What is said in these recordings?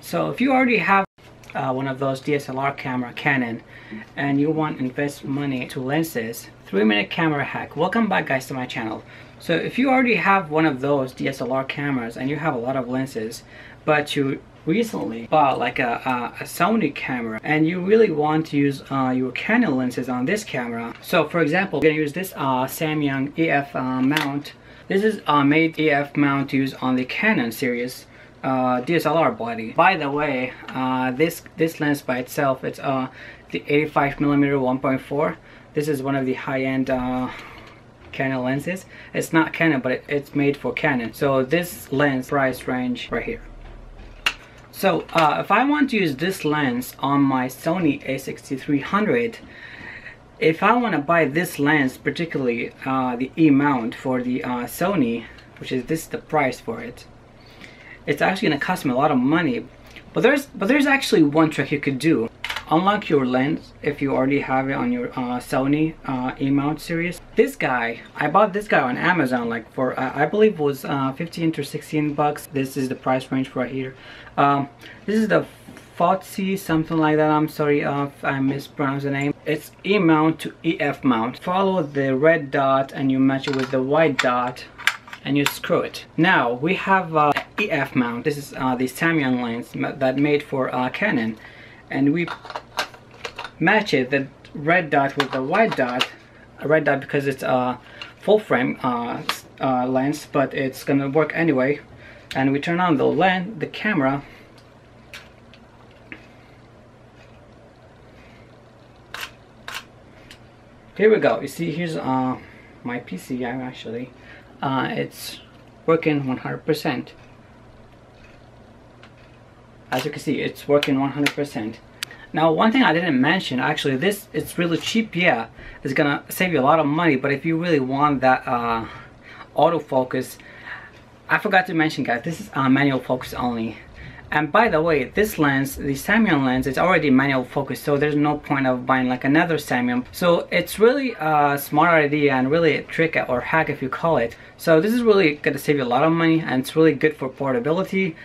So if you already have one of those DSLR camera Canon and you want to invest money to lenses, 3-minute camera hack. Welcome back guys to my channel. So if you already have one of those DSLR cameras and you have a lot of lenses, but you recently bought like a Sony camera and you really want to use your Canon lenses on this camera. So for example, we're gonna use this Samyang EF mount. This is made EF mount to use on the Canon series DSLR body. By the way, this lens by itself, it's the 85mm 1.4. This is one of the high-end Canon lenses. It's not Canon, but it's made for Canon. So this lens price range right here. So if I want to use this lens on my Sony a6300, if I want to buy this lens, particularly the E mount for the Sony, which is this the price for it, it's actually going to cost me a lot of money. But there's actually one trick you could do. Unlock your lens if you already have it on your Sony E-mount series. This guy, I bought this guy on Amazon like for I believe it was 15 to 16 bucks. This is the price range right here. This is the FOTC something like that. I'm sorry if I mispronounced the name. It's E-mount to EF mount. Follow the red dot and you match it with the white dot and you screw it. Now we have EF mount. This is the Samyang lens that made for Canon, and we match it, the red dot with the white dot. A red dot because it's a full frame lens, but it's gonna work anyway. And we turn on the camera. Here we go. You see, here's my PC. Actually, it's working 100%. As you can see, it's working 100%. Now, one thing I didn't mention, actually, it's really cheap. Yeah, it's gonna save you a lot of money. But if you really want that autofocus, I forgot to mention, guys, this is manual focus only. And by the way, this lens, the Samyang lens, is already manual focus, so there's no point of buying like another Samyang. So it's really a smart idea and really a trick or hack if you call it. So this is really gonna save you a lot of money, and it's really good for portability.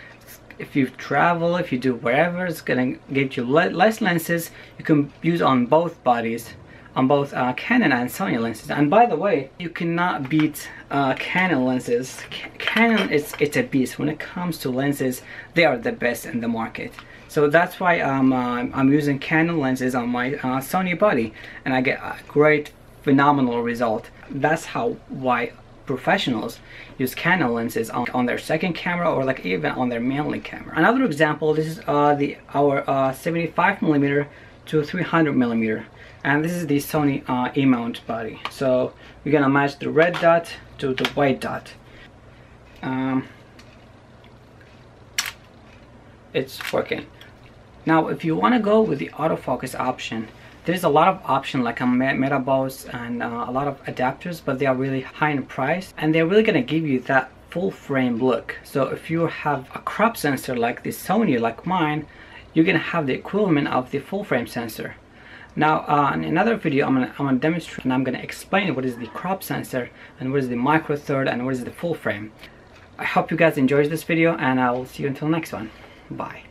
If you travel, if you do wherever, it's gonna give you less lenses you can use on both bodies, on both Canon and Sony lenses. And by the way, you cannot beat Canon lenses. Canon it's a beast when it comes to lenses. They are the best in the market. So that's why I'm using Canon lenses on my Sony body, and I get a great, phenomenal result. That's why professionals use Canon lenses on their second camera, or like even on their mainly camera. Another example, this is our 75mm to 300mm, and this is the Sony E-mount body. So we're gonna match the red dot to the white dot. It's working. Now if you want to go with the autofocus option, there's a lot of options like a metabos and a lot of adapters, but they are really high in price and they're really gonna give you that full frame look. So if you have a crop sensor like the Sony, like mine, you're gonna have the equivalent of the full frame sensor. Now in another video I'm gonna demonstrate and I'm gonna explain what is the crop sensor and what is the micro Four Thirds and what is the full frame. I hope you guys enjoyed this video, and I will see you until next one. Bye.